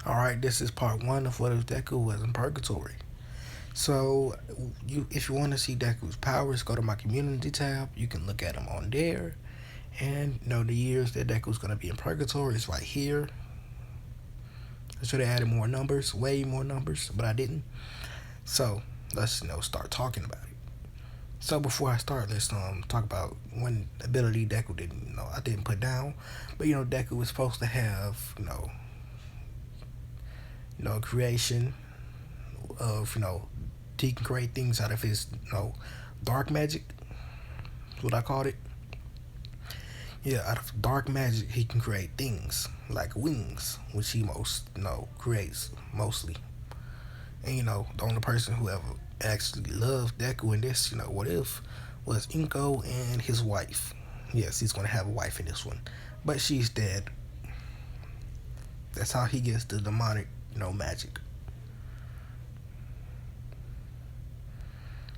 Alright, this is part one of what if Deku was in purgatory. So, if you want to see Deku's powers, go to my community tab. You can look at them on there. And, the years that Deku's going to be in purgatory is right here. I should have added more numbers, way more numbers, but I didn't. So, let's, start talking about it. So, before I start, let's talk about one ability Deku didn't, I didn't put down. But, Deku was supposed to have, creation of he can create things out of his dark magic. That's what I called it. Yeah, out of dark magic he can create things like wings, which he most creates mostly. And the only person who ever actually loved Deku in this what if was Inko and his wife. Yes, he's gonna have a wife in this one, but she's dead. That's how he gets the demonic magic,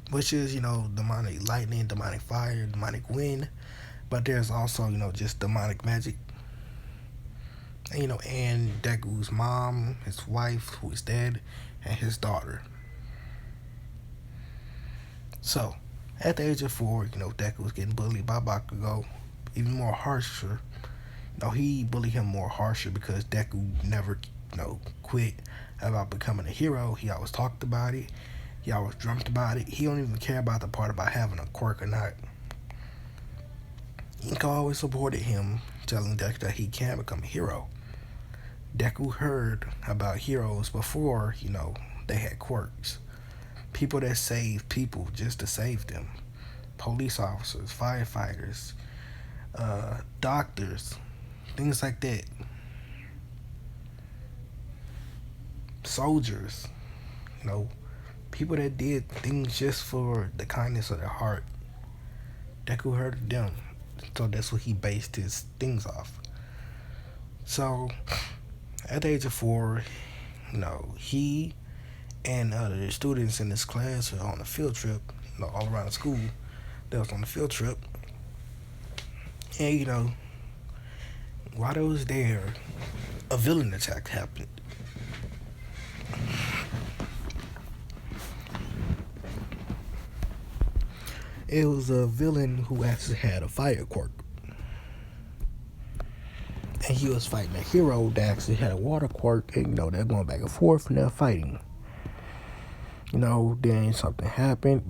which is demonic lightning, demonic fire, demonic wind. But there's also just demonic magic. And and Deku's mom, his wife who is dead, and his daughter. So at the age of 4, Deku was getting bullied by Bakugo, even more harsher. He bullied him more harsher because Deku never quit about becoming a hero. He always talked about it. He always dreamt about it. He don't even care about the part about having a quirk or not. Inko always supported him, telling Deku that he can become a hero. Deku heard about heroes before, they had quirks. People that save people just to save them. Police officers, firefighters, doctors, things like that. Soldiers, people that did things just for the kindness of their heart. Deku heard of them, so that's what he based his things off. So, at the age of 4, he and the students in this class were on a field trip, all around the school. They was on a field trip, and while they was there, a villain attack happened. It was a villain who actually had a fire quirk. And he was fighting a hero that actually had a water quirk, and they're going back and forth and they're fighting. Then something happened.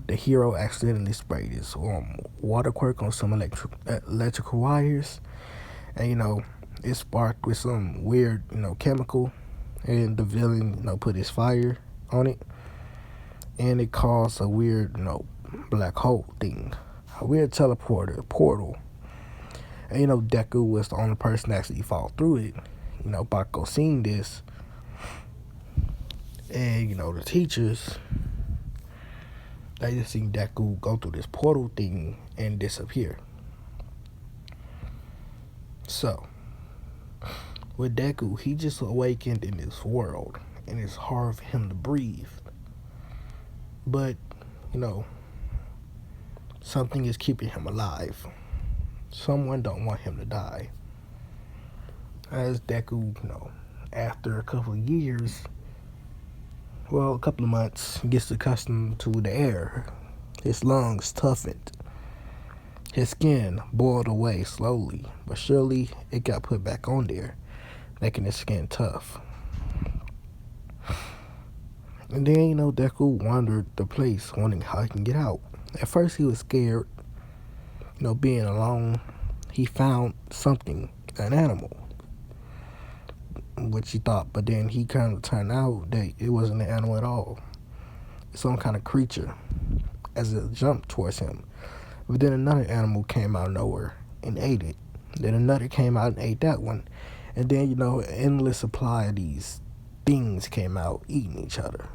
The hero accidentally sprayed his water quirk on some electrical wires, and it sparked with some weird chemical, and the villain put his fire on it, and it caused a weird black hole thing, a weird teleporter portal. And Deku was the only person that actually fought through it. Bakugo seen this, and the teachers, they just seen Deku go through this portal thing and disappear. So with Deku, he just awakened in this world, and it's hard for him to breathe. But something is keeping him alive. Someone don't want him to die. As Deku, after a couple of years, a couple of months, gets accustomed to the air. His lungs toughened. His skin boiled away slowly, but surely it got put back on there, making his skin tough. And then, Deku wandered the place, wondering how he can get out. At first, he was scared, being alone. He found something, an animal, which he thought, but then he kind of turned out that it wasn't an animal at all. It's some kind of creature, as it jumped towards him. But then another animal came out of nowhere and ate it. Then another came out and ate that one. And then, an endless supply of these things came out eating each other.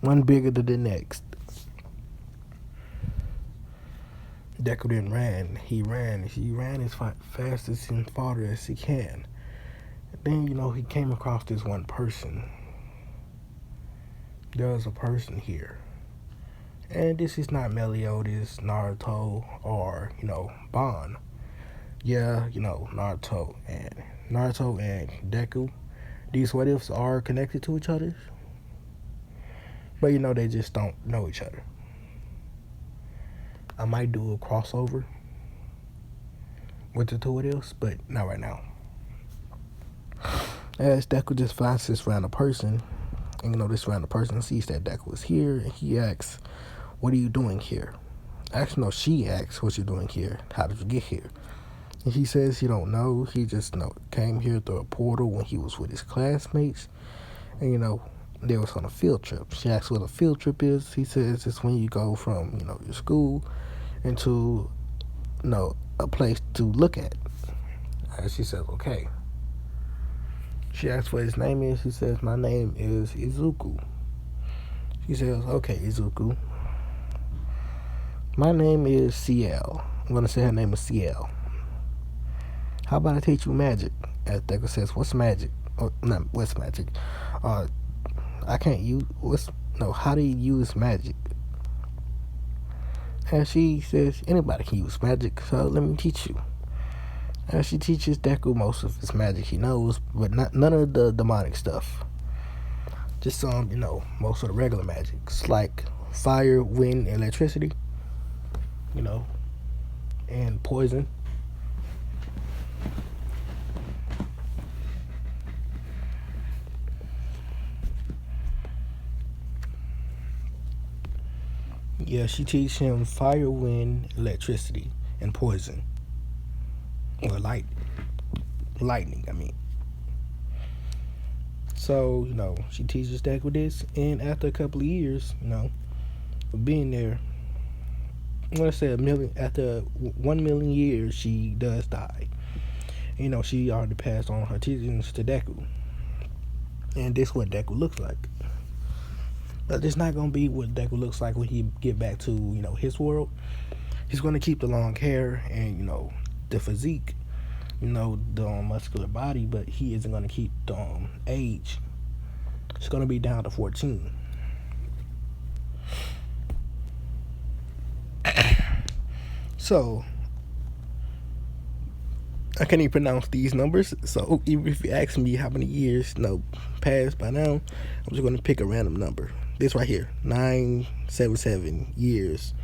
One bigger than the next. Deku then ran. He ran as fast and far as he can. And then, he came across this one person. There was a person here. And this is not Meliodas, Naruto, or, Ban. Yeah, Naruto and Deku, these what ifs are connected to each other, but they just don't know each other. I might do a crossover with the two what ifs, but not right now. As Deku just finds this random person, and this random person sees that Deku is here, and he asks, "What are you doing here?" Actually, no, she asks, "What you doing here? How did you get here?" And he says he don't know. He just came here through a portal when he was with his classmates, and they was on a field trip. She asks what a field trip is. He says it's when you go from your school into a place to look at. And she says okay. She asks what his name is. He says, "My name is Izuku." She says, "Okay, Izuku. My name is CL. I'm going to say her name is CL. How about I teach you magic?" As Deku says, "What's magic?" Oh, not what's magic. I can't use, how do you use magic? And she says, "Anybody can use magic, so let me teach you." And she teaches Deku most of his magic he knows, but none of the demonic stuff. Just most of the regular magics, like fire, wind, electricity, and poison. Yeah, she teaches him fire, wind, electricity, and poison. Or lightning, I mean. So, she teaches Deku this, and after a couple of years, of being there, I'm going to say after 1 million years, she does die. She already passed on her teachings to Deku. And this is what Deku looks like. But it's not going to be what Deku looks like when he get back to, his world. He's going to keep the long hair and, the physique, the muscular body, but he isn't going to keep the age. It's going to be down to 14. So, I can't even pronounce these numbers. So, even if you ask me how many years, passed by now, I'm just going to pick a random number. This right here, 977 years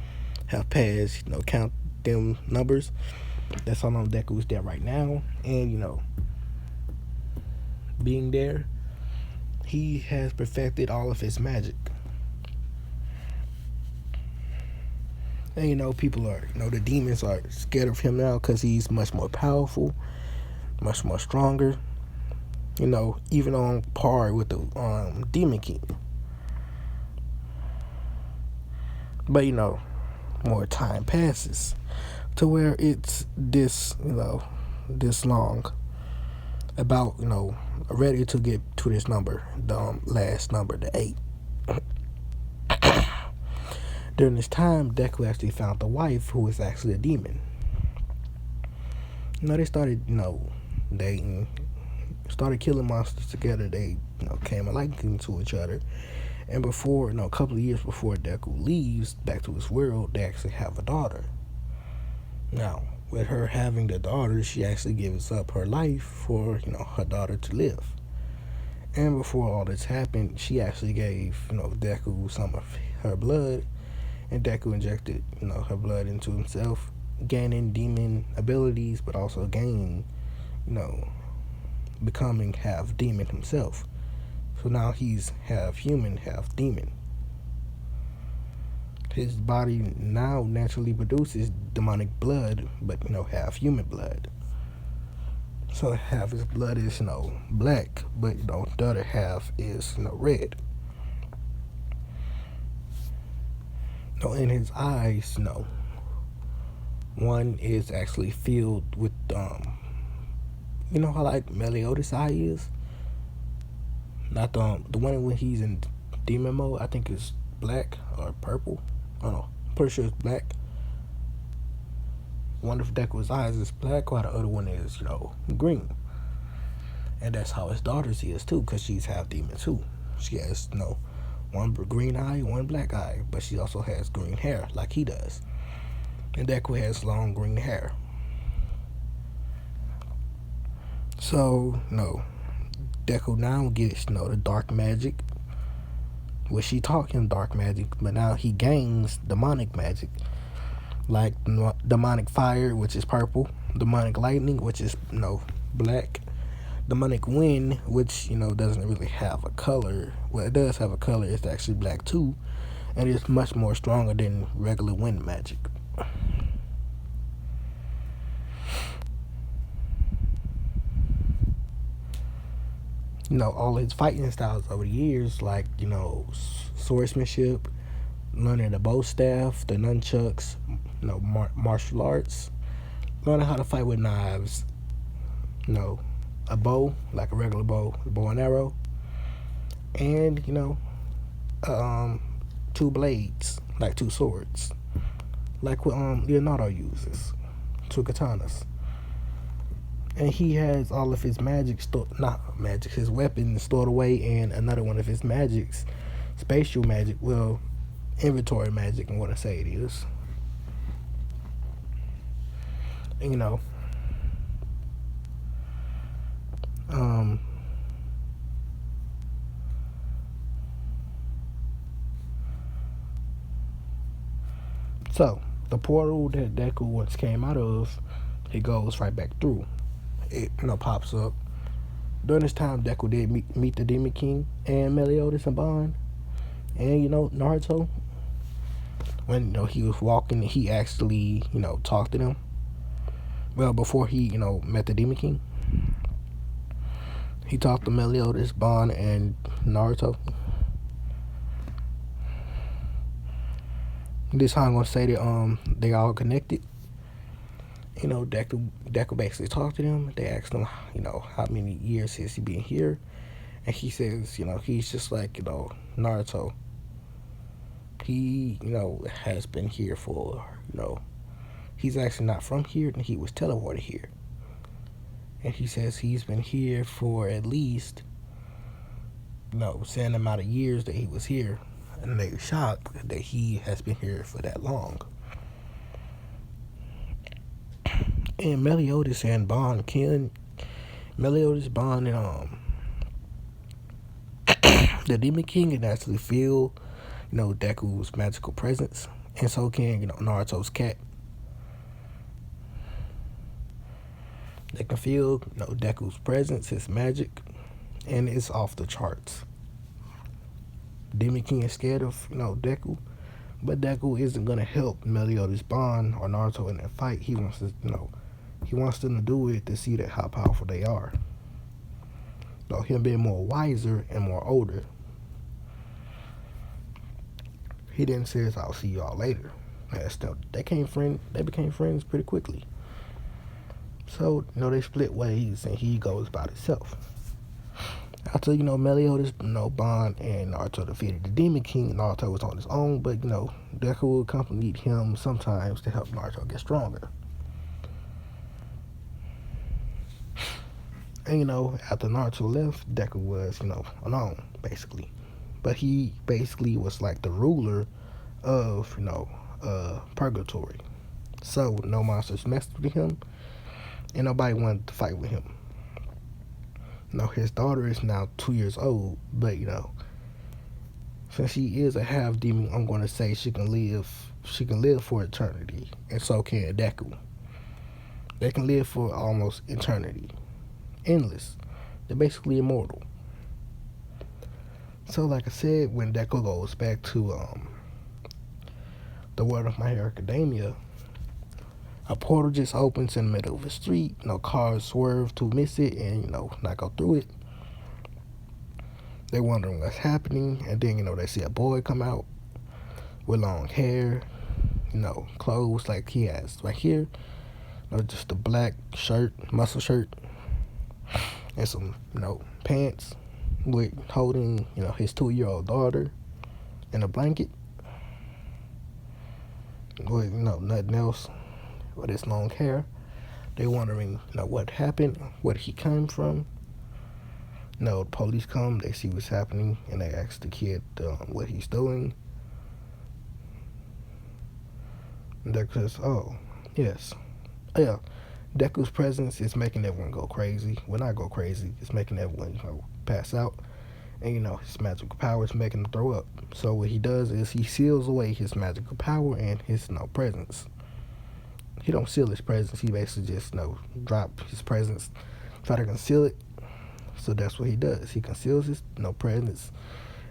have passed. Count them numbers. That's how long Deku is there right now. And, being there, he has perfected all of his magic. And, people are, the demons are scared of him now because he's much more powerful, much more stronger, even on par with the Demon King. But, more time passes to where it's this long, about ready to get to this number, the last number, the 8. During this time, Deku actually found the wife who was actually a demon. They started dating, started killing monsters together. They came liking to each other, and before a couple of years before Deku leaves back to his world, they actually have a daughter. Now, with her having the daughter, she actually gives up her life for her daughter to live. And before all this happened, she actually gave Deku some of her blood, and Deku injected her blood into himself, gaining demon abilities, but also gaining becoming half demon himself. So now he's half human, half demon. His body now naturally produces demonic blood, but half human blood. So half his blood is black, but the other half is red. In his eyes, one is actually filled with how like Meliodas' eye is. Not the one when he's in demon mode. I think it's black or purple. I don't know. I'm pretty sure it's black. One of Deku's eyes is black, while the other one is green. And that's how his daughter's is too, because she's half demon too. She has one green eye, one black eye, but she also has green hair like he does. And Deku has long green hair. So Deku now gets, the dark magic. Well, she taught him dark magic, but now he gains demonic magic, like demonic fire, which is purple, demonic lightning, which is black, demonic wind, which doesn't really have a color. Well, it does have a color. It's actually black too, and it's much more stronger than regular wind magic. All his fighting styles over the years, like swordsmanship, learning the bow staff, the nunchucks, martial arts, learning how to fight with knives, a bow, like a regular bow and arrow, and two blades, like two swords, like what Leonardo uses, two katanas. And he has all of his his weapons stored away, and another one of his magics, spatial magic, well, inventory magic, I want to say it is. And, so the portal that Deku once came out of, it goes right back through. It pops up. During this time, Deku did meet the Demon King and Meliodas and Bond, and Naruto. When he was walking, he actually talked to them. Well, before he met the Demon King, he talked to Meliodas, Bond, and Naruto. This how I'm gonna say that they all connected. Deku basically talked to them. They asked him, how many years has he been here? And he says, he's just like, Naruto. He, has been here for, he's actually not from here, and he was teleported here. And he says he's been here for at least, certain amount of years that he was here. And they're shocked that he has been here for that long. And Meliodas and Bond Meliodas, Bond, and the Demon King can actually feel, Deku's magical presence, and so can Naruto's cat. They can feel Deku's presence, his magic, and it's off the charts. Demon King is scared of Deku, but Deku isn't gonna help Meliodas, Bond, or Naruto in that fight. He wants to he wants them to do it to see that how powerful they are. Him being more wiser and more older. He then says, "I'll see y'all later." They became friends pretty quickly. So they split ways, and he goes by himself. After Meliodas, Bond, and Naruto defeated the Demon King, Naruto was on his own, but Deku accompanied him sometimes to help Naruto get stronger. And after Naruto left, Deku was alone basically, but he basically was like the ruler of purgatory. So no monsters messed with him, and nobody wanted to fight with him. His daughter is now 2 years old, but since she is a half demon, I'm going to say she can live for eternity, and so can Deku. They can live for almost eternity, endless. They're basically immortal. So, like I said, when Deku goes back to the world of My Hero Academia, a portal just opens in the middle of the street. Cars swerve to miss it and, not go through it. They're wondering what's happening. And then, they see a boy come out with long hair, clothes like he has right here. Just a black shirt, muscle shirt, and some, pants with holding, his 2-year-old daughter in a blanket. With, nothing else. With his long hair. They wondering, what happened, where he came from. The police come, they see what's happening, and they ask the kid what he's doing. And they're just, oh, yes. Yeah, Deku's presence is making everyone go crazy. Well, not go crazy. It's making everyone pass out. And his magical power is making him throw up. So what he does is he seals away his magical power and his presence. He don't seal his presence. He basically just drop his presence, try to conceal it. So that's what he does. He conceals his presence,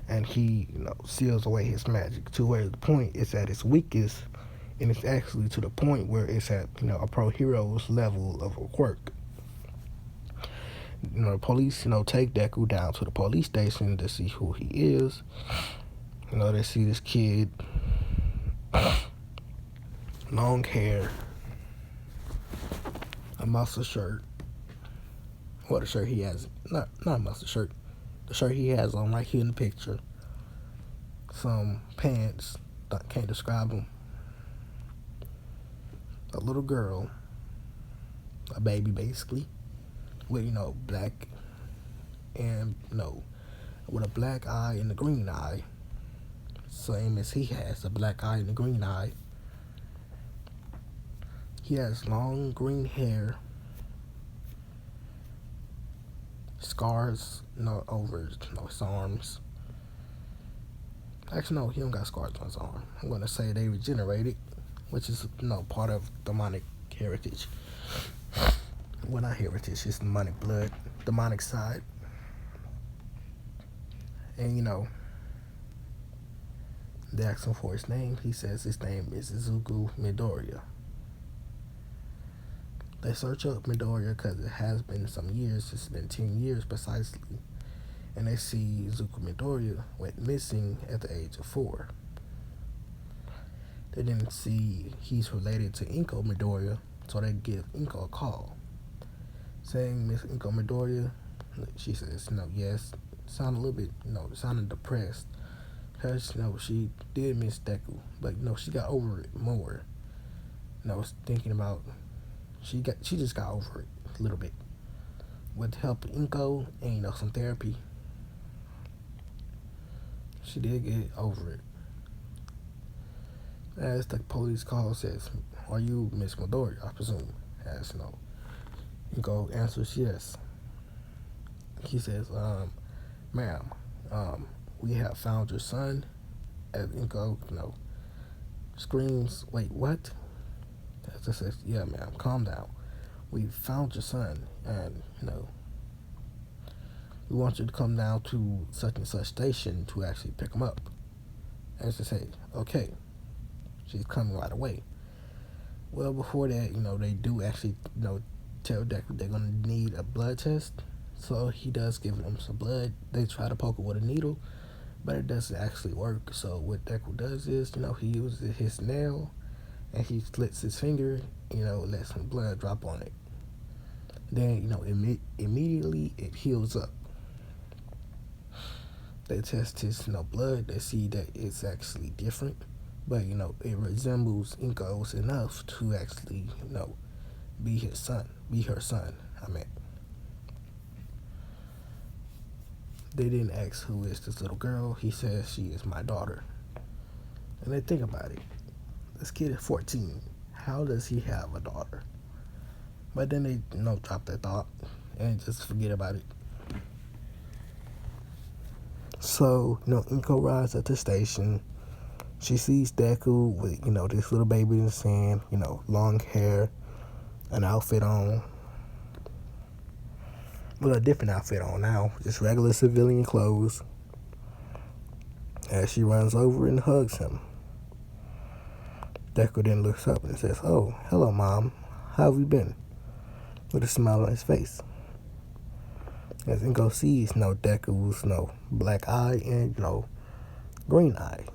and he seals away his magic to where the point is at its weakest, and it's actually to the point where it's at a pro hero's level of a quirk. The police take Deku down to the police station to see who he is. They see this kid, long hair, a muscle shirt. Well, the shirt he has, not a muscle shirt. The shirt he has on right here in the picture. Some pants, can't describe them. A little girl, a baby basically, with black and with a black eye and a green eye. Same as he has, a black eye and a green eye. He has long green hair, scars over his arms. Actually, no, he don't got scars on his arm. I'm gonna say they regenerated, which is part of demonic heritage. Well, not heritage, it's demonic blood, demonic side. And they ask him for his name. He says his name is Izuku Midoriya. They search up Midoriya because it has been some years. It's been 10 years precisely. And they see Izuku Midoriya went missing at the age of 4. They didn't see he's related to Inko Midoriya, so they give Inko a call, saying, Miss Inko Midoriya. She says, yes. Sounded a little bit, sounded depressed. Because, she did miss Deku, but, she got over it more. Thinking about, she just got over it a little bit. With the help of Inko and, some therapy, she did get over it. As the police call says, are you Miss Midoriya, I presume? As, Inko answers yes. He says, ma'am, we have found your son. As Inko, screams, wait, what? As I says, yeah, ma'am, calm down. We found your son, and, we want you to come down to such and such station to actually pick him up. As I say, okay, she's coming right away. Well, before that, they do actually, tell Deku they're going to need a blood test. So he does give them some blood. They try to poke it with a needle, but it doesn't actually work. So what Deku does is, he uses his nail and he slits his finger, lets some blood drop on it. Then, immediately it heals up. They test his, blood. They see that it's actually different, but, it resembles Inko's enough to actually, be her son. They didn't ask who is this little girl. He says she is my daughter. And they think about it. This kid is 14. How does he have a daughter? But then they, drop that thought and just forget about it. So, Inko arrives at the station. She sees Deku with, this little baby in the sand, long hair, an outfit on. Well, a different outfit on now, just regular civilian clothes. As she runs over and hugs him, Deku then looks up and says, oh, hello, Mom. How have you been? With a smile on his face. As Inko sees, Deku's, black eye and, green eye.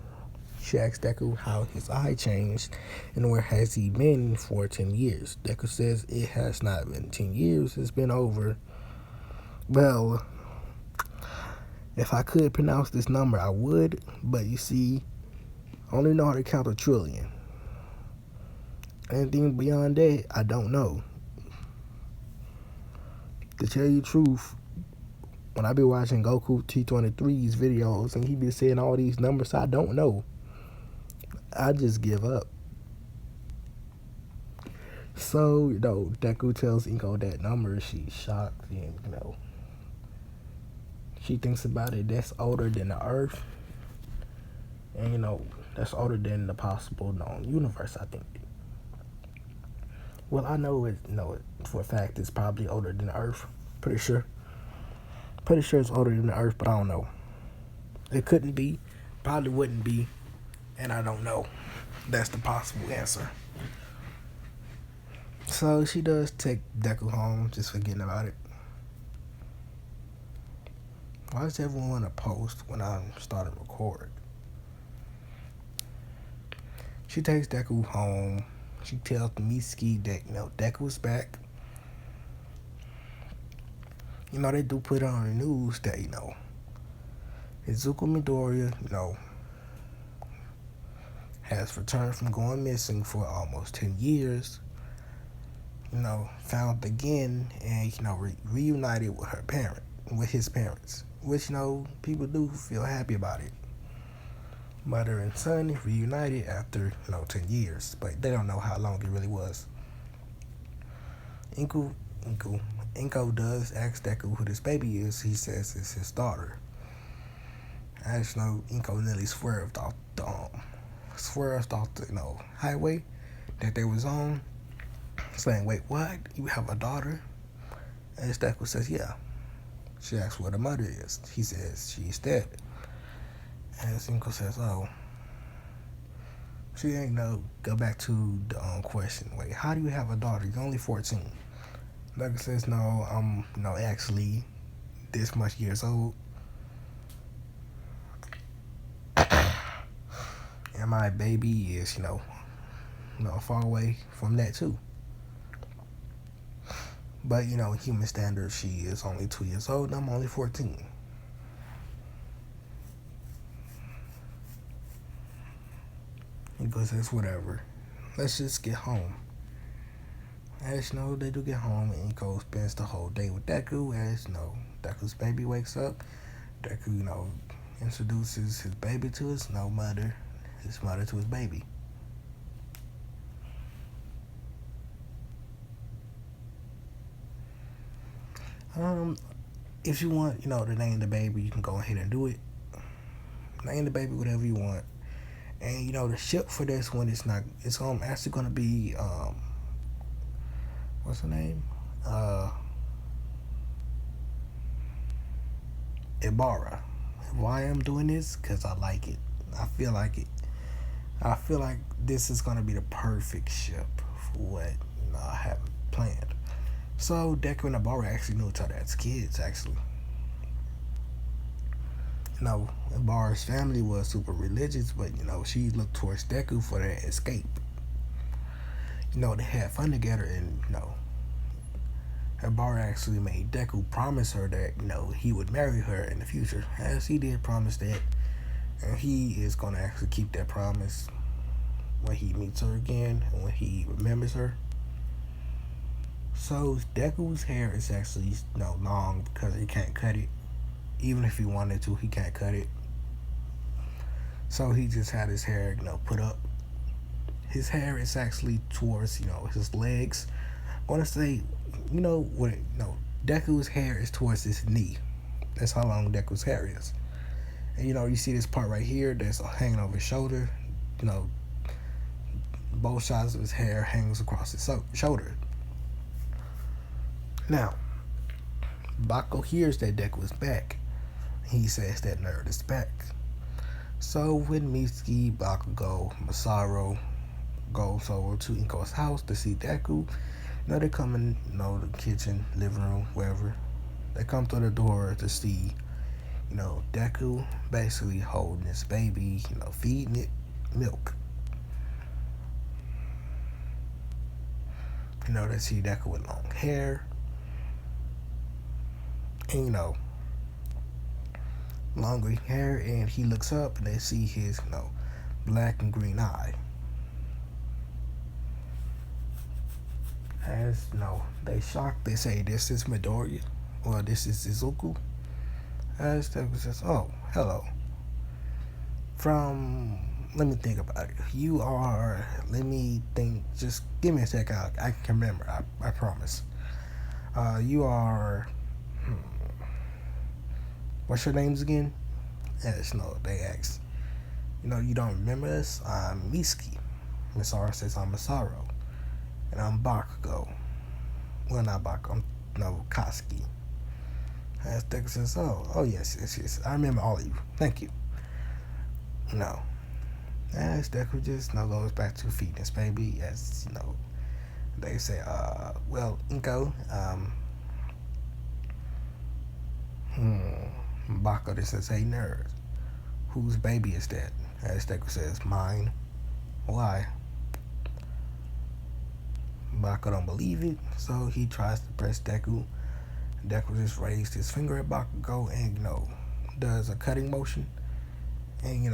She asks Deku how his eye changed and where has he been for 10 years. Deku says it has not been 10 years, it's been over. Well, if I could pronounce this number, I would, but you see, I only know how to count a trillion. Anything beyond that, I don't know. To tell you the truth, when I be watching Goku T23's videos and he be saying all these numbers I don't know, I just give up. So, Deku tells Inko that number. She's shocked, and she thinks about it. That's older than the Earth, and that's older than the possible known universe. I think. Well, I know it. For a fact, it's probably older than the Earth. Pretty sure. Pretty sure it's older than the Earth, but I don't know. It couldn't be. Probably wouldn't be, and I don't know. That's the possible answer. So she does take Deku home, just forgetting about it. Why does everyone want to post when I'm starting to record? She takes Deku home. She tells Mitsuki that Deku's back. They do put it on the news that Izuku Midoriya has returned from going missing for almost 10 years. Found again and reunited with his parents, which people do feel happy about it. Mother and son reunited after 10 years, but they don't know how long it really was. Inko does ask Deku who this baby is. He says it's his daughter. I just know Inko nearly swerved off the highway that they was on, saying, "Wait, what? You have a daughter?" And Deku says, "Yeah." She asks where the mother is. He says she's dead. And Inko says, "Oh." She ain't go back to the question. Wait, how do you have a daughter? You're only 14. Deku says, "No, I'm actually this much years old. And my baby is, far away from that too. But, human standards, she is only 2 years old and I'm only 14. He goes, "That's whatever. Let's just get home." As they do get home, and Inko spends the whole day with Deku. As Deku's baby wakes up. Deku, introduces his baby to his mother. His mother to his baby. If you want, to name the baby, you can go ahead and do it. Name the baby whatever you want. And the ship for this one is not. It's actually gonna be what's her name? Ibara. Why I'm doing this? Because I like it. I feel like it. I feel like this is gonna be the perfect ship for what I have planned. So Deku and Ibara actually knew each other as kids. Actually, Ibara's family was super religious, but she looked towards Deku for their escape. They had fun together, and Ibara actually made Deku promise her that he would marry her in the future, as he did promise that, and he is gonna actually keep that promise when he meets her again and when he remembers her. So Deku's hair is actually long because he can't cut it. Even if he wanted to, he can't cut it. So he just had his hair put up. His hair is actually towards his legs. I want to say Deku's hair is towards his knee. That's how long Deku's hair is. And you see this part right here that's hanging over his shoulder. Both sides of his hair hangs across his shoulder. Now, Bako hears that Deku is back. He says that nerd is back. So when Mitsuki, Bakugo, Masaru goes over to Inko's house to see Deku, they come in, the kitchen, living room, wherever. They come through the door to see, Deku basically holding his baby, feeding it milk. They see Deku with long hair. And, longer hair, and he looks up and they see his, black and green eye. As, they shocked, they say, "This is Midoriya," or "This is Izuku." As Deku says, "Oh, hello. From let me think about it. You are. Let me think. Just give me a sec. I can remember. I promise. You are. Hmm, what's your names again? Yes, no, they asked. You don't remember us? I'm Miski. Miss R says I'm Masaru. And I'm Bakugo. Well, not Bakugo. I'm, no, Koski. As Deku says, oh, yes. I remember all of you. Thank you. No. As Deku just, goes back to fitness, baby. As, they say, well, Inko, Bakugo just says, hey, nerd. Whose baby is that? As Deku says, mine. Why? Bakugo don't believe it, so he tries to press Deku. Deku just raised his finger at Bakugo and, does a cutting motion. And,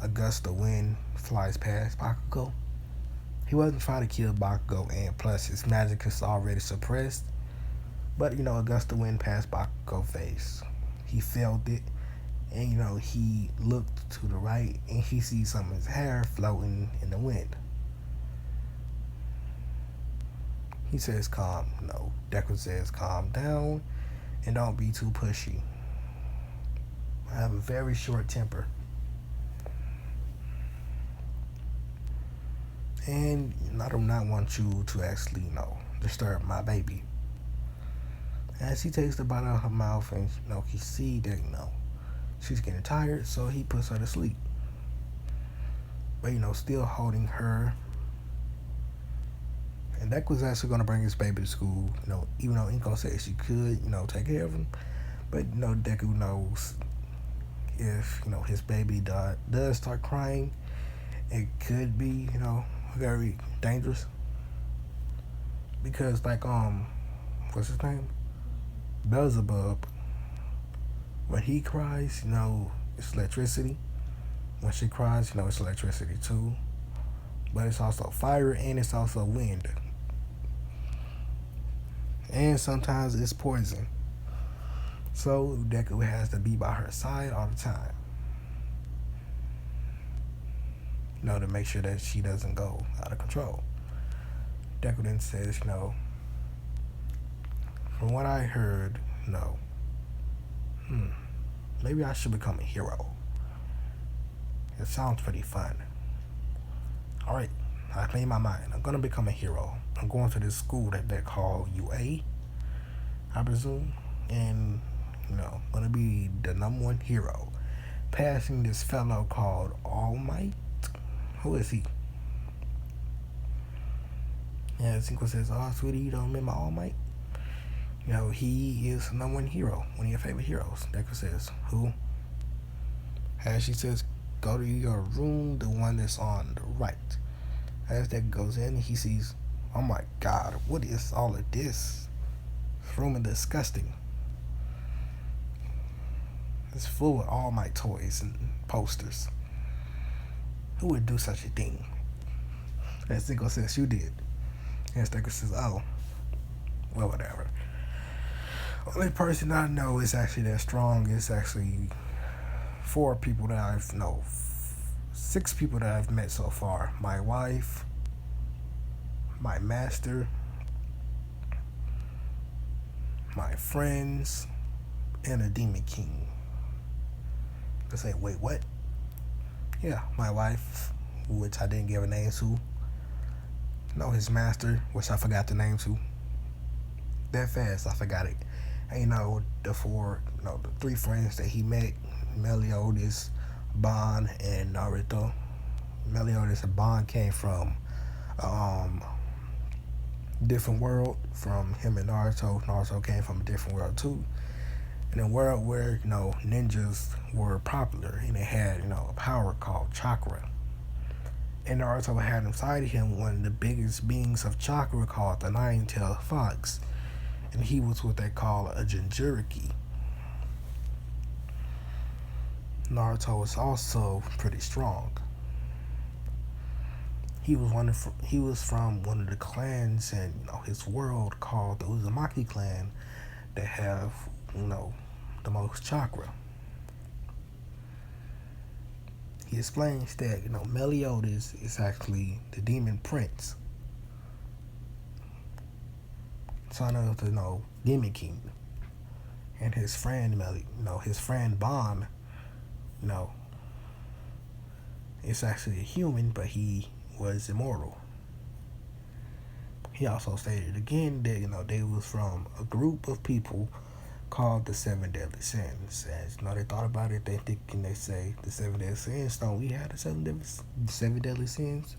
a gust of wind flies past Bakugo. He wasn't trying to kill Bakugo, and plus his magic is already suppressed. But, a gust of wind passed Bakugo's face. He felt it, and, he looked to the right, and he sees some of his hair floating in the wind. He says, calm. No, Deku says, calm down and don't be too pushy. I have a very short temper. And I do not want you to actually, disturb my baby. As he takes the bottle out of her mouth and, he sees that, she's getting tired, so he puts her to sleep. But, still holding her. And Deku was actually going to bring his baby to school, even though Inko said she could, take care of him. But, Deku knows if, his baby does start crying, it could be, very dangerous. Because, what's his name? Beelzebub, when he cries, it's electricity. When she cries, it's electricity too. But it's also fire and it's also wind. And sometimes it's poison. So Deku has to be by her side all the time. To make sure that she doesn't go out of control. Deku then says, from what I heard, maybe I should become a hero. It sounds pretty fun. Alright, I clean my mind. I'm gonna become a hero. I'm going to this school that they call UA, I presume. And, gonna be the #1 hero. Passing this fellow called All Might. Who is he? Yeah, Inko says, oh, sweetie, you don't remember All Might? He is the #1 hero, one of your favorite heroes. Deku says, who? As she says, go to your room, the one that's on the right. As Deku goes in, he sees, oh my god, what is all of this? This room is disgusting. It's full of All Might toys and posters. Who would do such a thing? As Inko says, you did. And Deku says, oh, well, whatever. Only person I know is actually that strong is actually 4 people that I've 6 people that I've met so far. My wife, my master, my friends, and a demon king. I say, wait, what? Yeah, my wife, which I didn't give a name to. His master, which I forgot the name to. That fast, I forgot it. And the 3 friends that he met, Meliodas, Bon, and Naruto. Meliodas and Bon came from different world from him and Naruto. Naruto came from a different world too. In a world where, ninjas were popular and they had, a power called chakra. And Naruto had inside of him one of the biggest beings of chakra called the Nine-Tailed Fox. And he was what they call a Jinchuriki. Naruto was also pretty strong. He was from one of the clans in his world called the Uzumaki clan that have the most chakra. he explains that Meliodas is actually the demon prince, son of the demon king, and his friend his friend Bon, you know, is actually a human, but he was immortal. He also stated again that they was from a group of people called the Seven Deadly Sins. As they thought about it, they say the Seven Deadly Sins. Don't we have the seven deadly sins?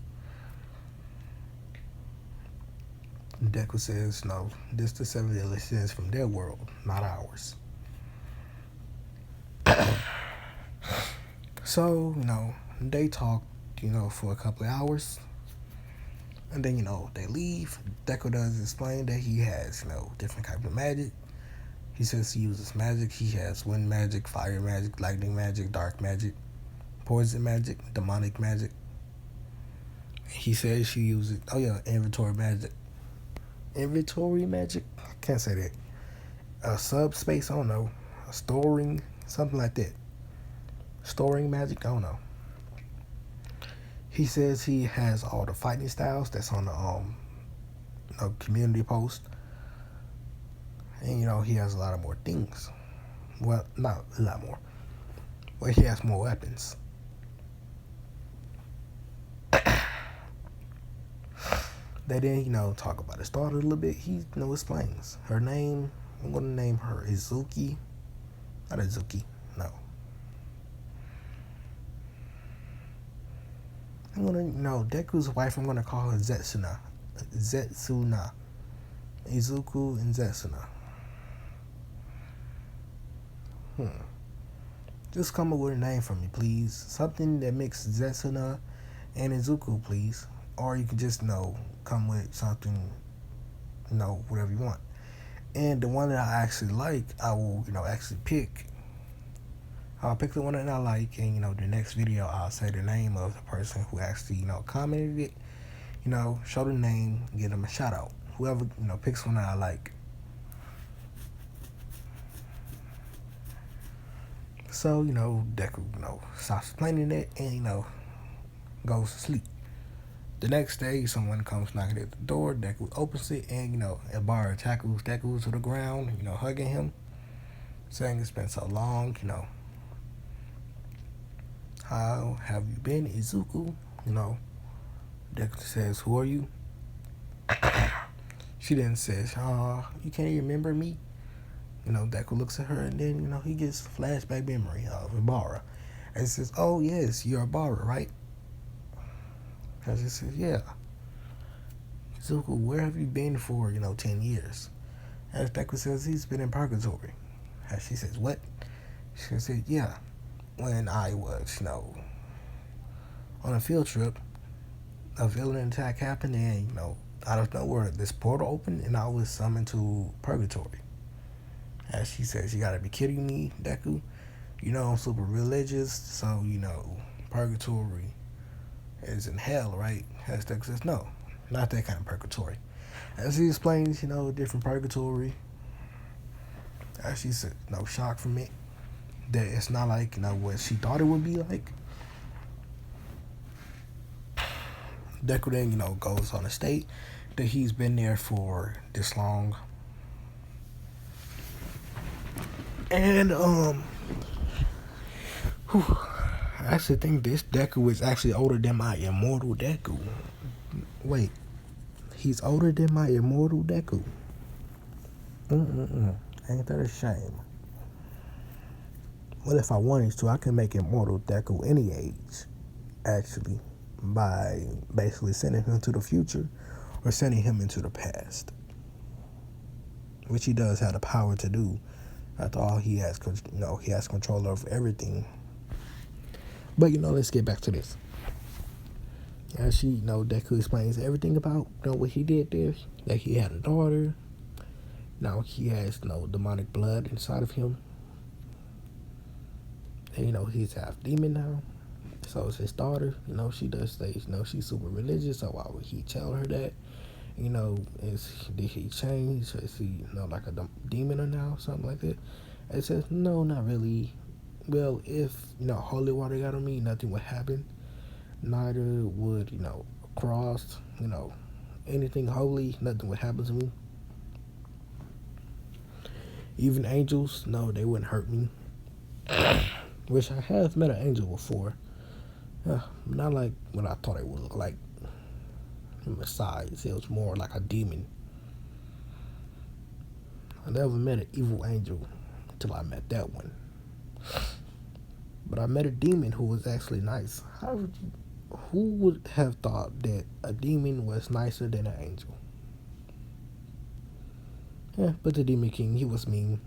Deku says no. This the Seven Deadly Sins from their world, not ours. So they talk for a couple of hours. And then, they leave. Deku does explain that he has, different types of magic. He says he uses magic. He has wind magic, fire magic, lightning magic, dark magic, poison magic, demonic magic. He says he uses, inventory magic. Inventory magic? I can't say that. A subspace, I don't know. A storing, something like that. Storing magic, I don't know. He says he has all the fighting styles that's on the community post. And he has a lot of more things. Well, not a lot more. But he has more weapons. They then, talk about his daughter a little bit. He, explains. Her name, I'm going to name her Izuki. Not Izuki, no. I'm going to, Deku's wife, I'm going to call her Zetsuna. Zetsuna. Izuku and Zetsuna. Just come up with a name for me, please. Something that mixes Zetsuna and Izuku, please. Or you can just, come with something, whatever you want. And the one that I actually like, I will, actually pick. I'll pick the one that I like, and, the next video, I'll say the name of the person who actually, commented it. Show the name, give them a shout out. Whoever, picks one that I like. So, Deku, stops explaining it and, goes to sleep. The next day, someone comes knocking at the door. Deku opens it, and, Ibara tackles Deku to the ground, hugging him, saying it's been so long, How have you been, Izuku? Deku says, who are you? She then says, you can't even remember me? Deku looks at her, and then, he gets flashback memory of Ibara. And says, oh, yes, you're Ibara, right? And she says, yeah. Izuku, where have you been for, 10 years? As Deku says, he's been in purgatory. And she says, what? She said, yeah. When I was, on a field trip, a villain attack happened, and, out of nowhere, this portal opened, and I was summoned to purgatory. As she says, you gotta be kidding me, Deku. I'm super religious, so, purgatory is in hell, right? As Deku says, no, not that kind of purgatory. As he explains, different purgatory. As she said, no shock from it. That it's not like, what she thought it would be like. Deku then, goes on a state that he's been there for this long. And, I actually think this Deku is actually older than my immortal Deku. Wait, he's older than my immortal Deku. Ain't that a shame? Well, if I wanted to, I can make immortal Deku any age, actually, by basically sending him to the future or sending him into the past, which he does have the power to do. After all, he has control over everything. But let's get back to this. As she, Deku explains everything about what he did there. That he had a daughter. Now he has demonic blood inside of him. And he's half demon now. So it's his daughter. She does say she's super religious. So why would he tell her that? Did he change? Is he like a demon or now? Something like that. It says no, not really. Well, if holy water got on me, nothing would happen. Neither would a cross. Anything holy, nothing would happen to me. Even angels, no, they wouldn't hurt me. Which I have met an angel before. Not like what I thought it would look like. Besides, it was more like a demon. I never met an evil angel until I met that one. But I met a demon who was actually nice. Who would have thought that a demon was nicer than an angel? Yeah, but the demon king, he was mean.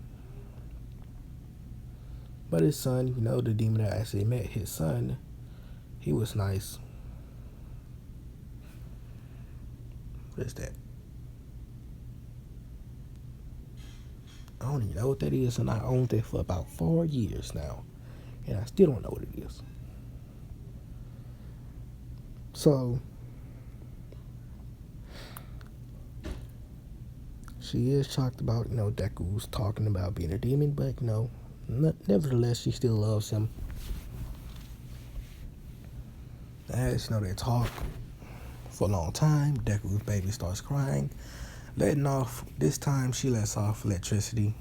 But his son, the demon that I actually met, his son, he was nice. What is that? I don't even know what that is, and I owned it for about 4 years now. And I still don't know what it is. So, she is shocked about, Deku's talking about being a demon, but, nevertheless, she still loves him. As, they talk for a long time. Deku's baby starts crying. This time she lets off electricity.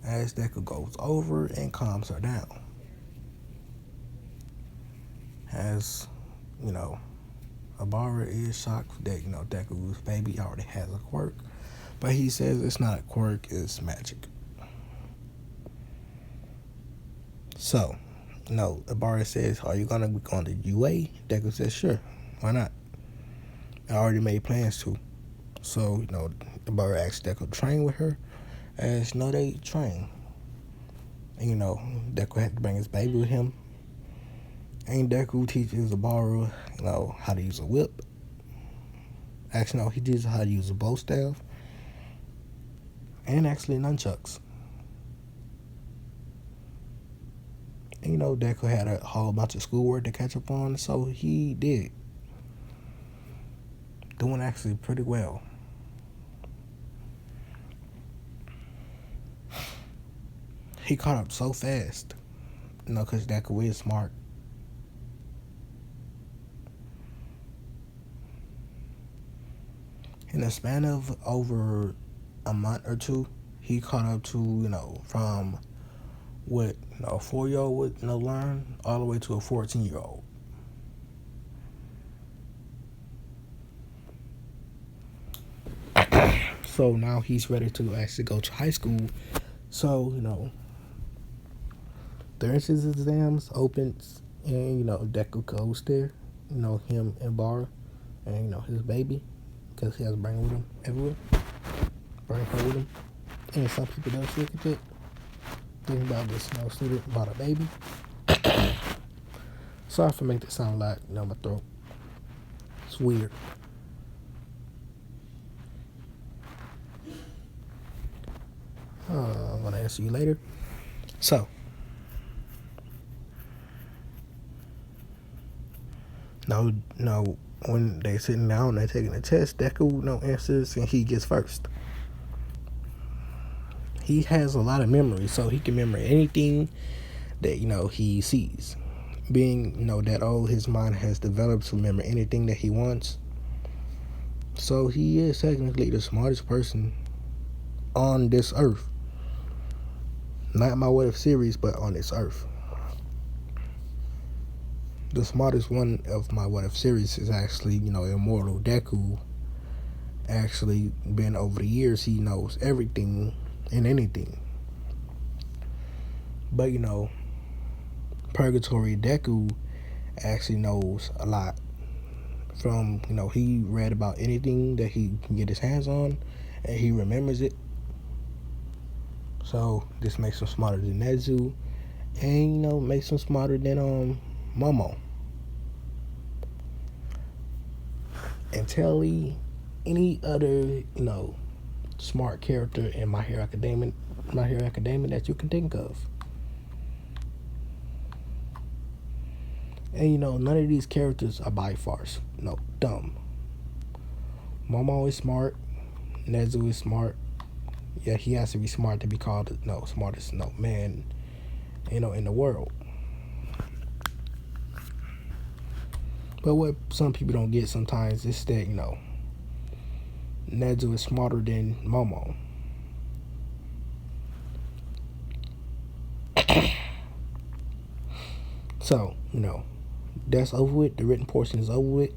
As Deku goes over and calms her down. As, Ibara is shocked that, Deku's baby already has a quirk. But he says it's not a quirk, it's magic. So, Ibara says, are you going to be going to UA? Deku says, sure, why not? I already made plans to. So, Ibara asks Deku to train with her. As, they train. And, Deku had to bring his baby with him. And Deku teaches Ibara, how to use a whip. Actually, no, he teaches how to use a bow staff. And actually nunchucks. And, Deku had a whole bunch of schoolwork to catch up on, so he did. Doing actually pretty well. He caught up so fast, because Deku is smart. In the span of over a month or two, he caught up to, from what a 4-year-old would learn all the way to a 14-year-old. So now he's ready to actually go to high school. So, the entrance exams opens and, Deku goes there, him and Ibara and, his baby, because he has to bring her with him everywhere. Bring her with him. And some people don't look at that. Think about this, student about a baby. Sorry for making it sound like, my throat. It's weird. I'm going to answer you later. So, when they sitting down and they taking a test, Deku answers and he gets first. He has a lot of memory, so he can remember anything that he sees. Being that old, his mind has developed to remember anything that he wants. So he is technically the smartest person on this earth. Not my What If series, but on this earth. The smartest one of my What If series is actually, Immortal Deku. Actually, been over the years, he knows everything and anything. But, Purgatory Deku actually knows a lot. From, he read about anything that he can get his hands on, and he remembers it. So, this makes him smarter than Nezu, and, makes him smarter than, Momo. And tell me any other, smart character in My Hero Academia that you can think of. And none of these characters are by far dumb. Momo is smart, Nezu is smart, Yeah, he has to be smart to be called smartest man in the world. But what some people don't get sometimes is that Nezu is smarter than Momo. So that's over with. The written portion is over with.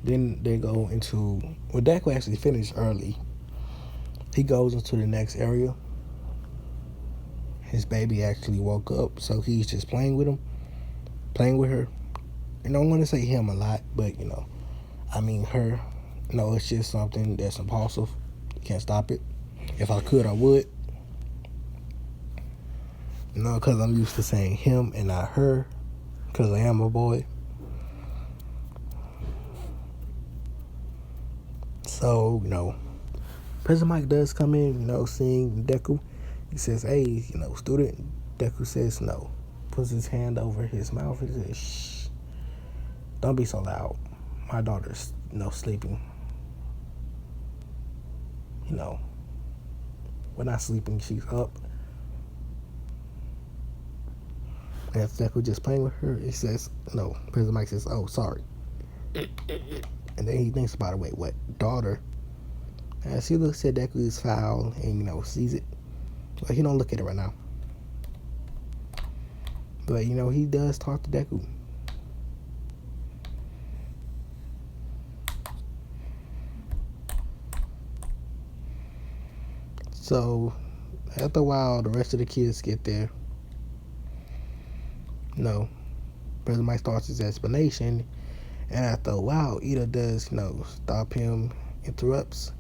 Then they go into Deku actually finished early. He goes into the next area. His baby actually woke up, so he's just playing with playing with her. I don't want to say him a lot, but I mean her. It's just something that's impulsive. You can't stop it. If I could, I would. Because I'm used to saying him and not her, because I am a boy. So, President Mike does come in, seeing Deku. He says, hey, student. Deku says no. Puts his hand over his mouth and says, shh. Don't be so loud. My daughter's, sleeping. We're not sleeping. She's up. And Deku just playing with her. He says, no. President Mike says, oh, sorry. And then he thinks about it. Wait, what? Daughter? As he looks at Deku's file and, sees it. But he don't look at it right now. But, he does talk to Deku. So, after a while, the rest of the kids get there. President Mike starts his explanation. And after a while, Ida does, stop him, interrupts.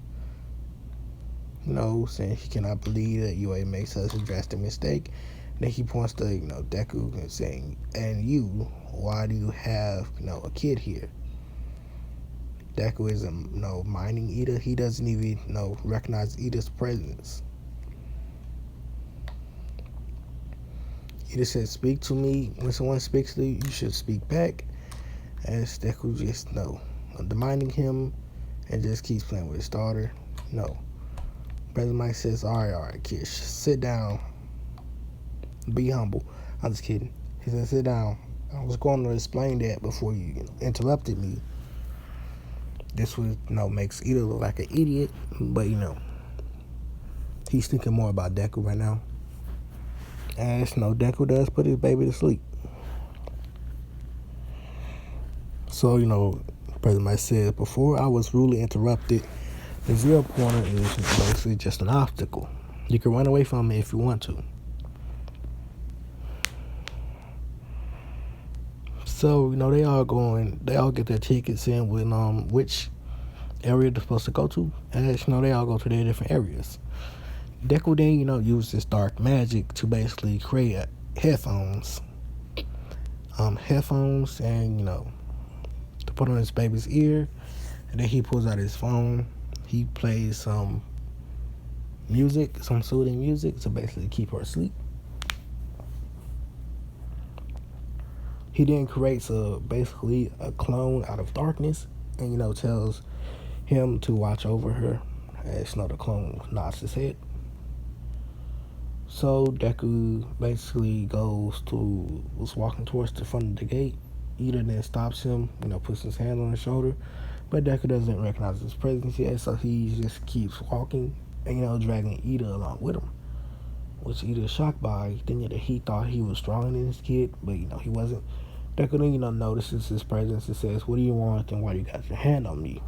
Saying he cannot believe that UA made such a drastic mistake. And then he points to, Deku and saying, and you, why do you have, a kid here? Deku isn't, minding Ida. He doesn't even, recognize Ida's presence. Ida says, speak to me. When someone speaks to you, you should speak back. As Deku just, undermining him and just keeps playing with his daughter. President Mike says, all right, kid, sit down. Be humble. I'm just kidding. He said, sit down. I was going to explain that before you interrupted me. This was, makes Ida look like an idiot, but, he's thinking more about Deku right now. As, Deku does put his baby to sleep. So, President Mike said, before I was rudely interrupted, the zero pointer is basically just an obstacle. You can run away from it if you want to. So, they all get their tickets in with which area they're supposed to go to. And they all go to their different areas. Deku then, uses dark magic to basically create headphones. Headphones and, to put on his baby's ear. And then he pulls out his phone. He plays some music, some soothing music to basically keep her asleep. He then creates basically a clone out of darkness and, tells him to watch over her as, the clone nods his head. So Deku basically was walking towards the front of the gate. Ida then stops him, puts his hand on his shoulder. But Deku doesn't recognize his presence yet, so he just keeps walking and, dragging Ida along with him. Which Ida is shocked by, thinking that he thought he was stronger than his kid, but, he wasn't. Deku then, notices his presence and says, what do you want and why you got your hand on me?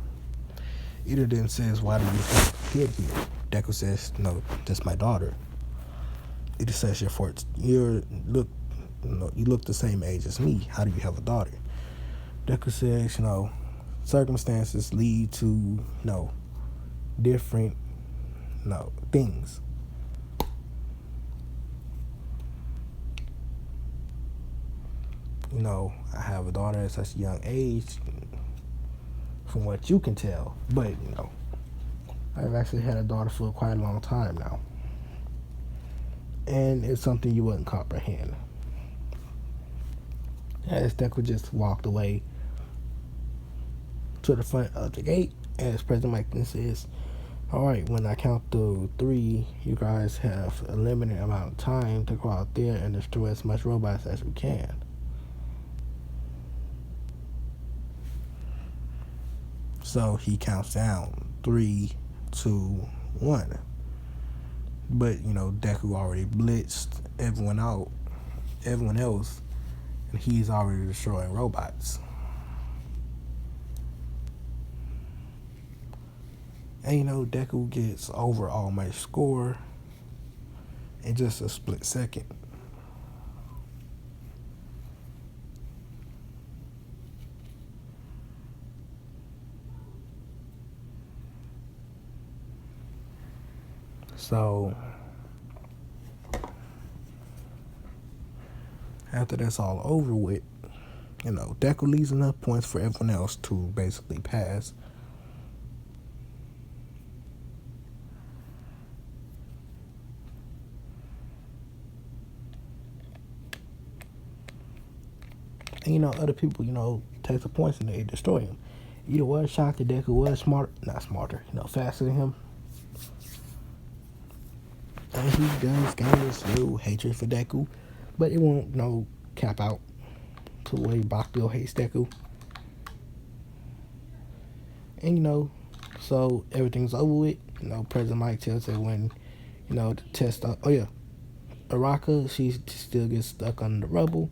Ida then says, why do you have a kid here? Deku says, no, that's my daughter. Ida says, you look the same age as me. How do you have a daughter? Deku says, circumstances lead to, different, things. I have a daughter at such a young age, from what you can tell. But, I've actually had a daughter for quite a long time now. And it's something you wouldn't comprehend. As Deku just walked away to the front of the gate, as President Mike says, Alright, when I count to three, you guys have a limited amount of time to go out there and destroy as much robots as we can. So he counts down 3, 2, 1. But Deku already blitzed everyone else, and he's already destroying robots. And Deku gets over All Might score in just a split second. So after that's all over with, Deku leaves enough points for everyone else to basically pass. And other people, take the points and they destroy him. Either was shocked that Deku was not smarter, faster than him. And he does gain this little hatred for Deku, but it won't cap out to the way Bakio hates Deku. And so everything's over with. President Mike tells everyone, to test out. Oh yeah, Araka, she still gets stuck under the rubble.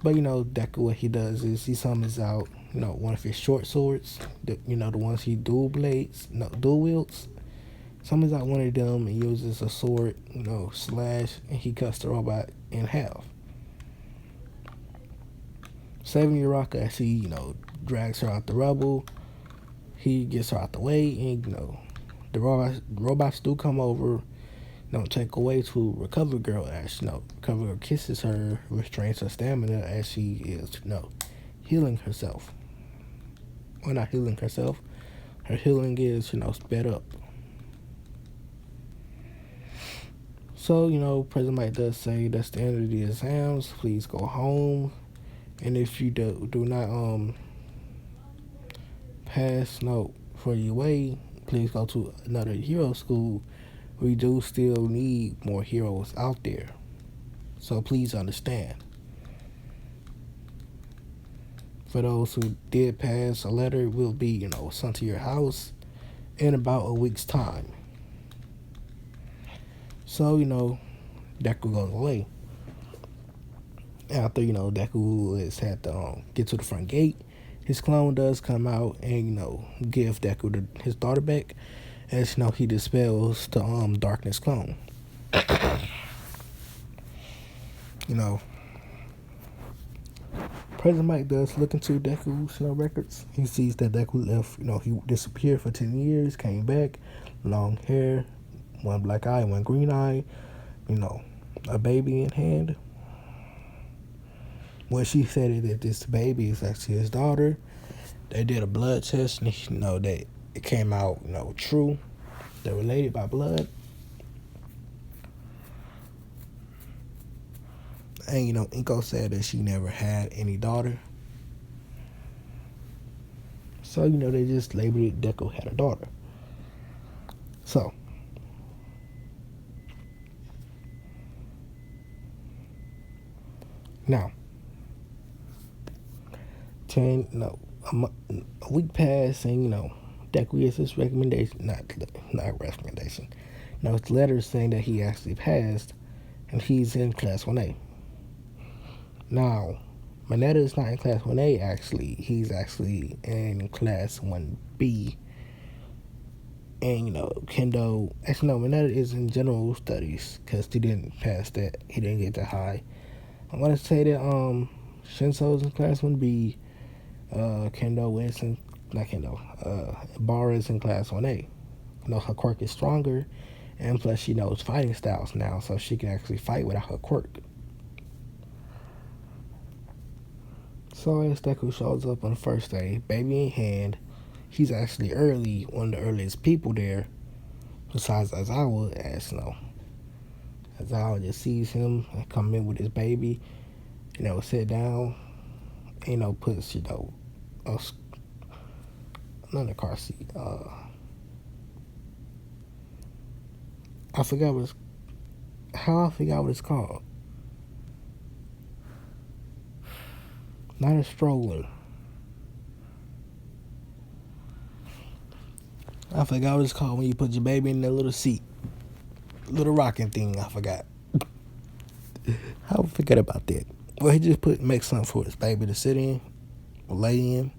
But Deku, what he does is he summons out, one of his short swords, the ones he dual wields. Summons out one of them and uses a sword, slash, and he cuts the robot in half. Saving Uraka as he, drags her out the rubble. He gets her out the way, and the robots do come over, take away to recover girl as recover girl kisses her, restrains her stamina as she is, healing herself. Well, not healing herself. Her healing is, sped up. So, President Mike does say that's the end of the exams. Please go home. And if you do not pass for your way, please go to another hero school. We do still need more heroes out there. So please understand. For those who did pass, a letter will be, sent to your house in about a week's time. So, Deku goes away. After, Deku has had to get to the front gate, his clone does come out and, give Deku his daughter back as, he dispels the darkness clone. President Mike does look into Deku's records. He sees that Deku left, he disappeared for 10 years, came back, long hair, one black eye, one green eye, a baby in hand. When she said that this baby is actually his daughter, they did a blood test and that it came out true. They're related by blood. And Inko said that she never had any daughter. So they just labeled it Deku had a daughter. So now a week passed and Deku gets his recommendation, not recommendation. It's letters saying that he actually passed and he's in class 1A. Now, Mineta is not in class 1A actually. He's actually in class 1B. And Kendo, actually no, Mineta is in general studies because he didn't pass that. He didn't get that high. I'm gonna say that Shinso's in class 1B. Kendo is in, not Kendo, Ibara is in class 1A. Her quirk is stronger, and plus she knows fighting styles now, so she can actually fight without her quirk. So as Deku shows up on the first day, baby in hand, he's actually one of the earliest people there, besides Aizawa, as Aizawa just sees him and come in with his baby, sit down, puts, not in the car seat, I forgot what it's, how I forgot what it's called. Not a stroller. I forgot what it's called when you put your baby in that little seat. Little rocking thing, I forgot. I would forget about that. Well, he just make something for his baby to sit in, or lay in,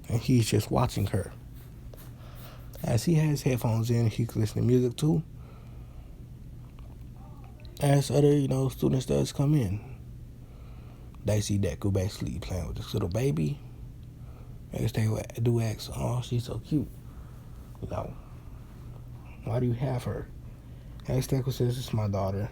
and he's just watching her. As he has headphones in, he can listen to music too. As other, students does come in, they see Deku basically playing with this little baby. I guess they do ask, oh, she's so cute. Why do you have her? As Deku says, it's my daughter.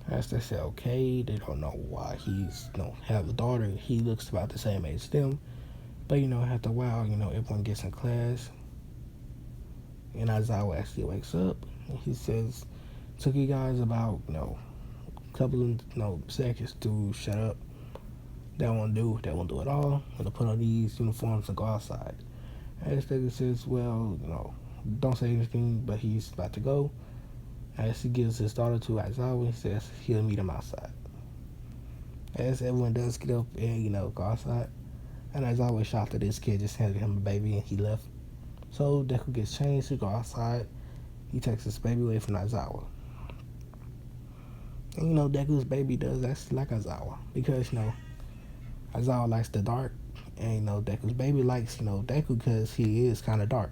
As they say, okay, they don't know why he's, have a daughter. He looks about the same age as them. But, after a while, everyone gets in class. And Aizawa actually wakes up. And he says, took you guys about, a couple of, seconds to shut up. That won't do it all. I'm going to put on these uniforms and go outside. As Deku says, well, don't say anything, but he's about to go. As he gives his daughter to Aizawa, he says he'll meet him outside. As everyone does get up and, go outside. And Aizawa shocked that this kid just handed him a baby and he left. So Deku gets changed to go outside. He takes his baby away from Aizawa. And Deku's baby does actually like Aizawa. Because, Aizawa likes the dark. And, Deku's baby likes, Deku because he is kind of dark.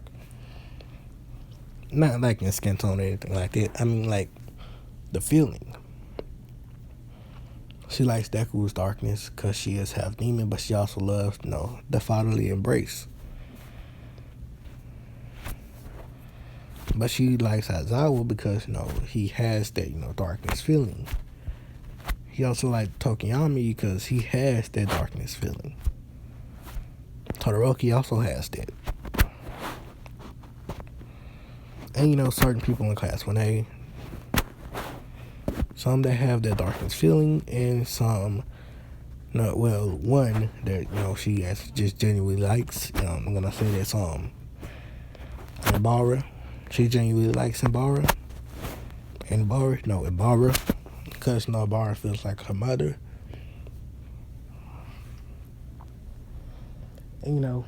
Not like in skin tone or anything like that. I mean, like, the feeling. She likes Deku's darkness because she is half demon, but she also loves, the fatherly embrace. But she likes Aizawa because, he has that, darkness feeling. He also likes Tokiyami because he has that darkness feeling. Todoroki also has that. And, certain people in class, some that have that darkness feeling, and some, one that, she just genuinely likes. I'm going to say that's, Ibara. She genuinely likes Ibara. Ibara. Because, Ibara feels like her mother. And,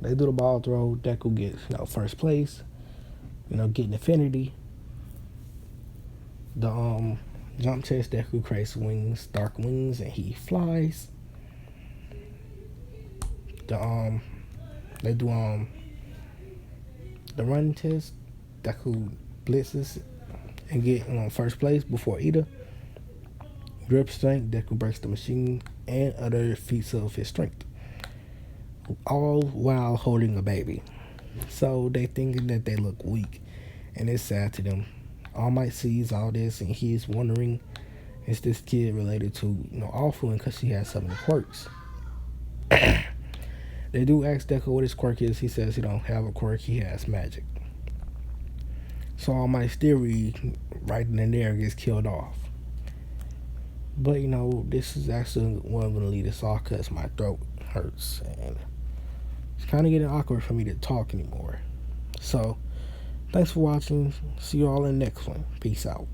they do the ball throw. Deku gets, first place. Getting Infinity. The, jump test, Deku creates wings, dark wings, and he flies. They do, the running test, Deku blitzes and get first place before Ida. Grip strength, Deku breaks the machine and other feats of his strength, all while holding a baby. So they thinking that they look weak, and it's sad to them. All Might sees all this, and he's wondering, is this kid related to Allfuin because she has so many quirks? They do ask Deku what his quirk is. He says he don't have a quirk, he has magic. So All Might's theory right then and there gets killed off. But this is actually what I'm gonna lead us off because my throat hurts and it's kind of getting awkward for me to talk anymore. So thanks for watching. See you all in the next one. Peace out.